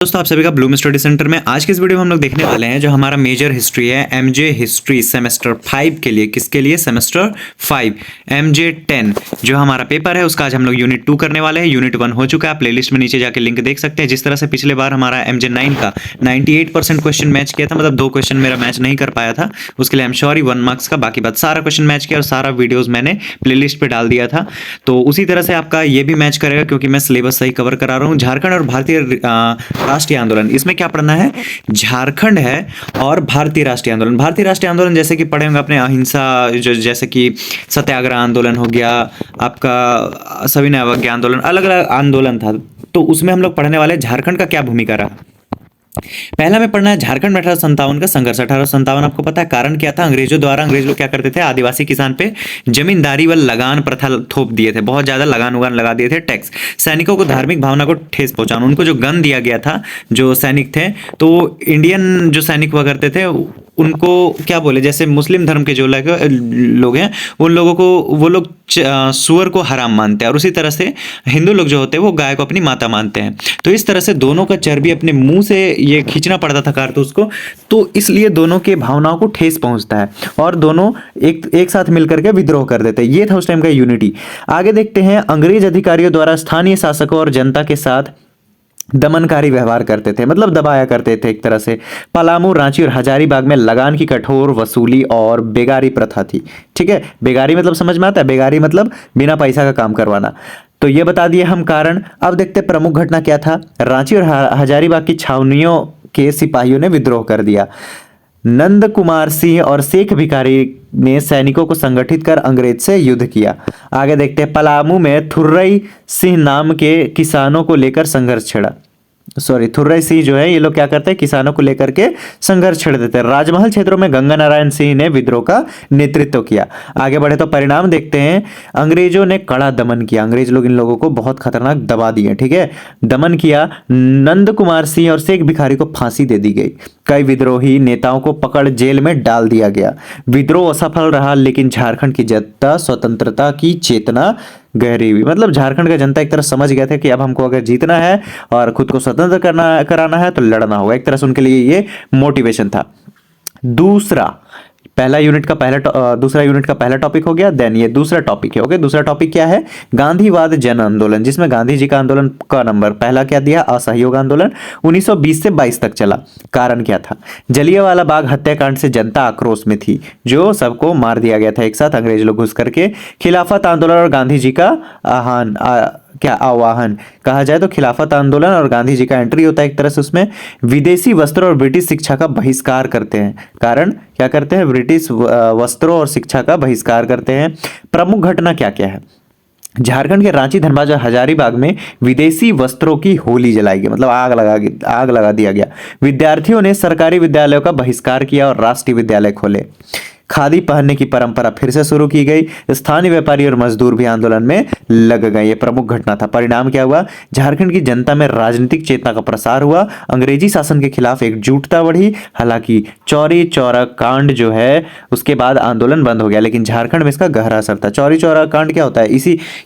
दोस्तों आप सभी का ब्लूम स्टडी सेंटर में आज के इस वीडियो में हम लोग देखने वाले हैं जो हमारा मेजर हिस्ट्री है एमजे हिस्ट्री सेमेस्टर 5 के लिए। किसके लिए? सेमेस्टर 5 एमजे 10 जो हमारा पेपर है उसका आज हम लोग यूनिट 2 करने वाले हैं। यूनिट 1 हो चुका है, प्लेलिस्ट में नीचे जाके लिंक देख सकते हैं। जिस तरह से पिछले बार हमारा एमजे 9 का 98% क्वेश्चन मैच किया था, मतलब 2 क्वेश्चन मेरा मैच नहीं कर पाया था, उसके लिए आई एम सॉरी 1 मार्क्स का, बाकी बात सारा क्वेश्चन मैच किया और सारा वीडियोज मैंने प्लेलिस्ट पे डाल दिया था। तो उसी तरह से आपका ये भी मैच करेगा क्योंकि मैं सिलेबस सही कवर करा रहा हूँ। झारखंड और भारतीय राष्ट्रीय आंदोलन, इसमें क्या पढ़ना है? झारखंड है और भारतीय राष्ट्रीय आंदोलन। भारतीय राष्ट्रीय आंदोलन जैसे कि पढ़े होंगे अपने अहिंसा, जो जैसे कि सत्याग्रह आंदोलन हो गया, आपका सविनय अवज्ञा आंदोलन, अलग अलग आंदोलन था। तो उसमें हम लोग पढ़ने वाले झारखंड का क्या भूमिका रहा। पहला में पढ़ना है झारखंड में 1857 का संघर्ष। 1857 आपको पता है कारण क्या था? अंग्रेजों द्वारा, अंग्रेज लोग क्या करते थे, आदिवासी किसान पे जमींदारी व लगान प्रथा थोप दिए थे, बहुत ज्यादा लगान उगान लगा दिए थे, टैक्स। सैनिकों को धार्मिक भावना को ठेस पहुंचाना, उनको जो गन दिया गया था, जो सैनिक थे, तो इंडियन जो सैनिक हुआ करते थे उनको क्या बोले, जैसे मुस्लिम धर्म के जो लोग हैं उन लोगों को वो लोग सुअर को हराम मानते हैं, और उसी तरह से हिंदू लोग जो होते हैं वो गाय को अपनी माता मानते हैं। तो इस तरह से दोनों का चर्बी अपने मुंह से ये खींचना पड़ता था कारतूस को, तो इसलिए दोनों के भावनाओं को ठेस पहुंचता है और दोनों एक साथ मिलकर के विद्रोह कर देते हैं। ये था उस टाइम का यूनिटी। आगे देखते हैं, अंग्रेज अधिकारियों द्वारा स्थानीय शासकों और जनता के साथ दमनकारी व्यवहार करते थे, मतलब दबाया करते थे एक तरह से। पलामू, रांची और हजारीबाग में लगान की कठोर वसूली और बेगारी प्रथा थी। ठीक है, बेगारी मतलब समझ में आता है? बेगारी मतलब बिना पैसा का काम करवाना। तो ये बता दिए हम कारण। अब देखते प्रमुख घटना क्या था। रांची और हजारीबाग की छावनियों के सिपाहियों ने विद्रोह कर दिया। नंद कुमार सिंह और शेख भिखारी ने सैनिकों को संगठित कर अंग्रेज से युद्ध किया। आगे देखते हैं, पलामू में थुर्रई सिंह नाम के किसानों को लेकर संघर्ष छिड़ा। थुर्रई सिंह जो है ये लोग क्या करते हैं, किसानों को लेकर के संघर्ष छेड़ देते हैं। राजमहल क्षेत्रों में गंगा नारायण सिंह ने विद्रोह का नेतृत्व किया। आगे बढ़े तो परिणाम देखते हैं। अंग्रेजों ने कड़ा दमन किया, अंग्रेज लोग इन लोगों को बहुत खतरनाक दबा दिए। ठीक है, दमन किया। नंद कुमार सिंह और शेख भिखारी को फांसी दे दी गई। कई विद्रोही नेताओं को पकड़ जेल में डाल दिया गया। विद्रोह असफल रहा, लेकिन झारखंड की जनता स्वतंत्रता की चेतना गहरी हुई। मतलब झारखंड का जनता एक तरह समझ गया था कि अब हमको अगर जीतना है और खुद को स्वतंत्र कराना है तो लड़ना होगा। एक तरह से उनके लिए ये मोटिवेशन था। दूसरा यूनिट का पहला टॉपिक हो गया। देन ये दूसरा टॉपिक है। ओके, दूसरा टॉपिक क्या है? गांधीवाद जन आंदोलन, जिसमें गांधी जी का आंदोलन का नंबर पहला क्या दिया? असहयोग आंदोलन 1920 से 22 तक चला। कारण क्या था? जलियांवाला बाग हत्याकांड से जनता आक्रोश में थी, जो सबको मार दिया गया था एक साथ, अंग्रेज लोग घुस करके। खिलाफत आंदोलन और गांधी जी का आवाहन कहा जाए तो खिलाफत आंदोलन और गांधी जी का एंट्री होता है एक तरह से उसमें। विदेशी वस्त्रों और ब्रिटिश शिक्षा का बहिष्कार करते हैं। कारण क्या करते हैं? ब्रिटिश वस्त्रों और शिक्षा का बहिष्कार करते हैं। प्रमुख घटना क्या क्या है? झारखंड के रांची, धनबाद और हजारीबाग में विदेशी वस्त्रों की होली जलाई गई, मतलब आग लगा दिया गया। विद्यार्थियों ने सरकारी विद्यालयों का बहिष्कार किया और राष्ट्रीय विद्यालय खोले। खादी पहनने की परंपरा फिर से शुरू की गई। स्थानीय व्यापारी और मजदूर भी आंदोलन में लग गए। ये प्रमुख घटना था। परिणाम क्या हुआ? झारखंड की जनता में राजनीतिक चेतना का प्रसार हुआ। अंग्रेजी शासन के खिलाफ एकजुटता बढ़ी। हालांकि चौरी चौरा कांड जो है उसके बाद आंदोलन बंद हो गया, लेकिन झारखंड में इसका गहरा असर था। चौरी चौरा कांड क्या होता है?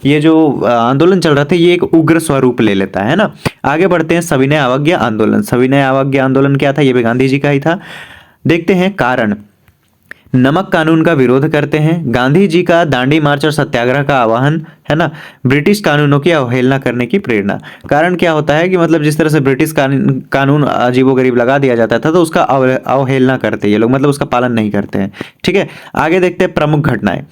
ये जो आंदोलन चल रहा था ये एक उग्र स्वरूप ले लेता है ना। आगे बढ़ते हैं, सविनय अवज्ञा आंदोलन। सविनय अवज्ञा आंदोलन क्या था? ये भी गांधी जी का ही था। देखते हैं कारण। नमक कानून का विरोध करते हैं। गांधी जी का दांडी मार्च और सत्याग्रह का आह्वान, है ना। ब्रिटिश कानूनों की अवहेलना करने की प्रेरणा। कारण क्या होता है कि मतलब जिस तरह से ब्रिटिश कानून अजीबोगरीब लगा दिया जाता था तो उसका अवहेलना करते ये लोग, मतलब उसका पालन नहीं करते हैं। ठीक है, आगे देखते हैं प्रमुख घटनाएं।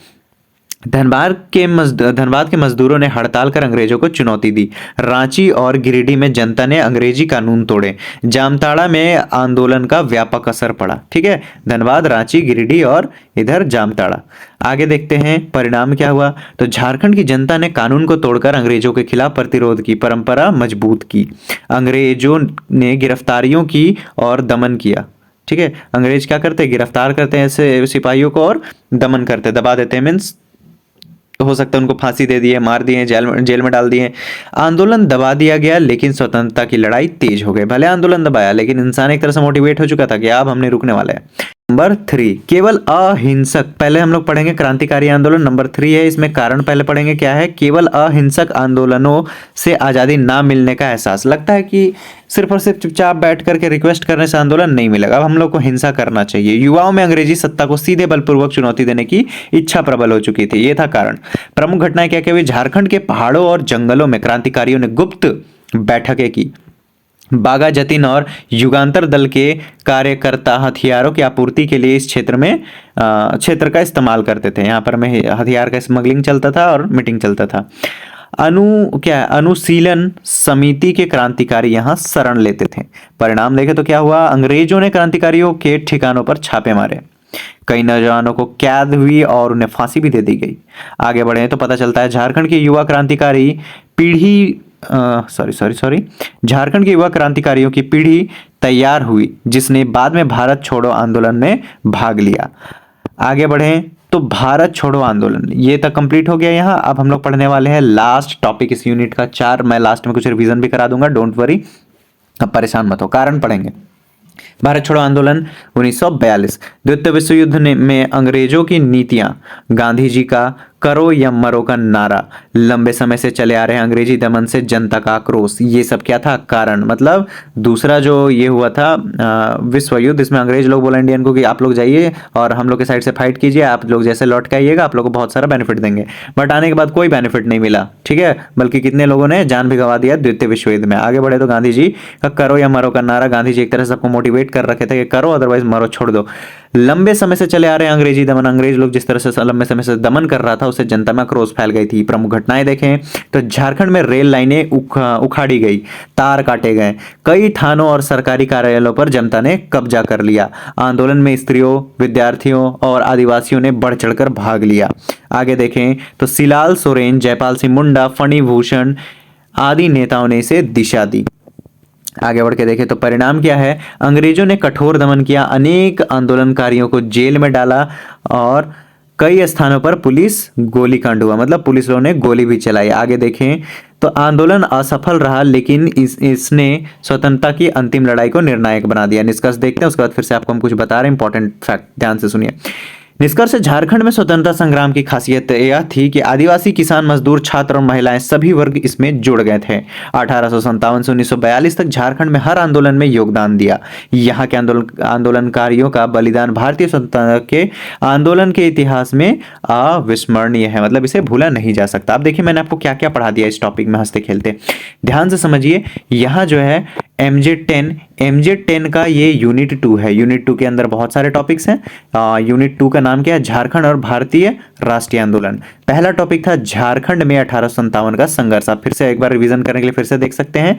धनबाद के मजदूरों ने हड़ताल कर अंग्रेजों को चुनौती दी। रांची और गिरिडीह में जनता ने अंग्रेजी कानून तोड़े। जामताड़ा में आंदोलन का व्यापक असर पड़ा। ठीक है, धनबाद, रांची, गिरिडीह और इधर जामताड़ा। आगे देखते हैं परिणाम क्या हुआ। तो झारखंड की जनता ने कानून को तोड़कर अंग्रेजों के खिलाफ प्रतिरोध की परंपरा मजबूत की। अंग्रेजों ने गिरफ्तारियों की और दमन किया। ठीक है, अंग्रेज क्या करते हैं? गिरफ्तार करते हैं ऐसे सिपाहियों को और दमन करते, दबा देते हैं। मीन्स तो हो सकता है उनको फांसी दे दिए, मार दिए, जेल में डाल दिए। आंदोलन दबा दिया गया, लेकिन स्वतंत्रता की लड़ाई तेज हो गई। भले आंदोलन दबाया, लेकिन इंसान एक तरह से मोटिवेट हो चुका था कि अब हमने रुकने वाले हैं। नंबर 3 केवल अहिंसक, पहले हम लोग पढ़ेंगे क्रांतिकारी आंदोलन, नंबर 3 है इसमें कारण पहले पढ़ेंगे क्या है, केवल अहिंसक आंदोलनों से आजादी ना मिलने का एहसास। लगता है कि सिर्फ और सिर्फ चुपचाप बैठ करके रिक्वेस्ट करने से आंदोलन नहीं मिलेगा, अब हम लोग को हिंसा करना चाहिए। युवाओं में अंग्रेजी सत्ता को सीधे बलपूर्वक चुनौती देने की इच्छा प्रबल हो चुकी थी, ये था कारण। प्रमुख घटनाएं क्या क्या हुई, झारखंड के पहाड़ों और जंगलों में क्रांतिकारियों ने गुप्त बैठकें की। बागा जतीन और युगांतर दल के कार्यकर्ता हथियारों की आपूर्ति के लिए इस क्षेत्र का इस्तेमाल करते थे। यहाँ पर में हथियार का स्मगलिंग चलता था और मीटिंग चलता था। अनुशीलन समिति के क्रांतिकारी यहाँ शरण लेते थे। परिणाम देखे तो क्या हुआ, अंग्रेजों ने क्रांतिकारियों के ठिकानों पर छापे मारे, कई नौजवानों को कैद हुई और उन्हें फांसी भी दे दी गई। आगे बढ़े तो पता चलता है झारखंड के युवा क्रांतिकारी पीढ़ी झारखंड के युवा क्रांतिकारियों की पीढ़ी तैयार हुई जिसने बाद में भारत छोड़ो आंदोलन में भाग लिया। आगे बढ़े तो भारत छोड़ो आंदोलन ये तक कंप्लीट हो गया यहाँ। अब हम लोग पढ़ने वाले हैं लास्ट टॉपिक इस यूनिट का 4। मैं लास्ट में कुछ रिवीजन भी करा दूंगा, डोंट वरी, अब परेशान मत हो। कारण पढ़ेंगे। भारत छोड़ो आंदोलन 1942, द्वितीय विश्व युद्ध में अंग्रेजों की नीतियां, गांधी जी का करो या मरो का नारा, लंबे समय से चले आ रहे हैं अंग्रेजी दमन से जनता का आक्रोश, ये सब क्या था, कारण। मतलब दूसरा जो ये हुआ था विश्व युद्ध, इसमें अंग्रेज लोग बोला इंडियन को कि आप लोग जाइए और हम लोग के साइड से फाइट कीजिए, आप लोग जैसे लौट के आइएगा आप लोग को बहुत सारा बेनिफिट देंगे। बट आने के बाद कोई बेनिफिट नहीं मिला, ठीक है, बल्कि कितने लोगों ने जान भी गंवा दिया द्वितीय विश्व युद्ध में। आगे बढ़े तो गांधी जी का करो या मरो का नारा, गांधी जी एक तरह से सबको मोटिवेट कर रखे थे कि करो अदरवाइज मरो, छोड़ दो। लंबे समय से चले आ रहे हैं अंग्रेजी दमन, अंग्रेज लोग जिस तरह से लंबे समय से दमन कर रहा था उससे जनता में आक्रोश फैल गई थी। प्रमुख घटनाएं देखें तो झारखंड में रेल लाइनें उखाड़ी गई, तार काटे गए, कई थानों और सरकारी कार्यालयों पर जनता ने कब्जा कर लिया। आंदोलन में स्त्रियों, विद्यार्थियों और आदिवासियों ने बढ़ चढ़कर भाग लिया। आगे देखें तो शिलाल सोरेन, जयपाल सिंह मुंडा, फणी भूषण आदि नेताओं ने इसे दिशा दी। आगे बढ़ के देखें तो परिणाम क्या है, अंग्रेजों ने कठोर दमन किया, अनेक आंदोलनकारियों को जेल में डाला और कई स्थानों पर पुलिस गोलीकांड हुआ, मतलब पुलिस लोगों ने गोली भी चलाई। आगे देखें तो आंदोलन असफल रहा लेकिन इसने स्वतंत्रता की अंतिम लड़ाई को निर्णायक बना दिया। निष्कर्ष देखते हैं, उसके बाद फिर से आपको हम कुछ बता रहे हैं, इंपॉर्टेंट फैक्ट ध्यान से सुनिए। निष्कर्ष, झारखंड में स्वतंत्रता संग्राम की खासियत यह थी कि आदिवासी, किसान, मजदूर, छात्र और महिलाएं सभी वर्ग इसमें जुड़ गए थे। 1857 से 1942 तक झारखंड में हर आंदोलन में योगदान दिया। यहाँ के आंदोलनकारियों का बलिदान भारतीय स्वतंत्रता के आंदोलन के इतिहास में अविस्मरणीय है, मतलब इसे भूला नहीं जा सकता। अब देखिए मैंने आपको क्या क्या पढ़ा दिया इस टॉपिक में हंसते खेलते, ध्यान से समझिए। यहाँ जो है MJ10 का ये यूनिट 2 है। यूनिट 2 के अंदर बहुत सारे टॉपिक्स हैं। यूनिट 2 का नाम क्या है, झारखंड और भारतीय राष्ट्रीय आंदोलन। पहला टॉपिक था झारखंड में 1857 का संघर्ष, आप फिर से एक बार रिवीजन करने के लिए फिर से देख सकते हैं।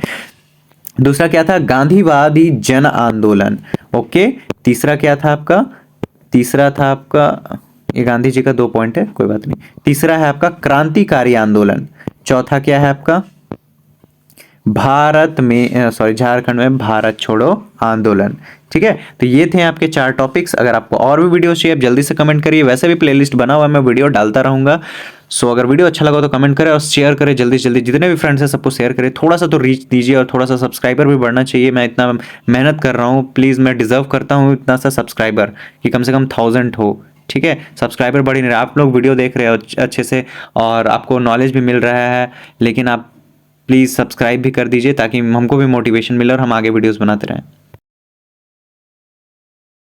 दूसरा क्या था, गांधीवादी जन आंदोलन। ओके, तीसरा क्या था आपका, तीसरा था आपका, ये गांधी जी का 2 पॉइंट है, कोई बात नहीं। तीसरा है आपका क्रांतिकारी आंदोलन। चौथा क्या है आपका, झारखंड में भारत छोड़ो आंदोलन। ठीक है, तो ये थे आपके 4 टॉपिक्स। अगर आपको और भी वीडियो चाहिए आप जल्दी से कमेंट करिए, वैसे भी प्लेलिस्ट बना हुआ है, मैं वीडियो डालता रहूंगा। सो अगर वीडियो अच्छा लगा तो कमेंट करें और शेयर करें जल्दी से जल्दी, जितने भी फ्रेंड्स हैं सबको शेयर करें। थोड़ा सा तो रीच दीजिए और थोड़ा सा सब्सक्राइबर भी बढ़ना चाहिए। मैं इतना मेहनत कर रहा हूँ, प्लीज़, मैं डिजर्व करता हूँ इतना सा सब्सक्राइबर कि कम से कम 1000 हो। ठीक है, सब्सक्राइबर बढ़ ही नहीं रहा, आप लोग वीडियो देख रहे हो अच्छे से और आपको नॉलेज भी मिल रहा है, लेकिन आप प्लीज़ सब्सक्राइब भी कर दीजिए ताकि हमको भी मोटिवेशन मिले और हम आगे वीडियोस बनाते रहें।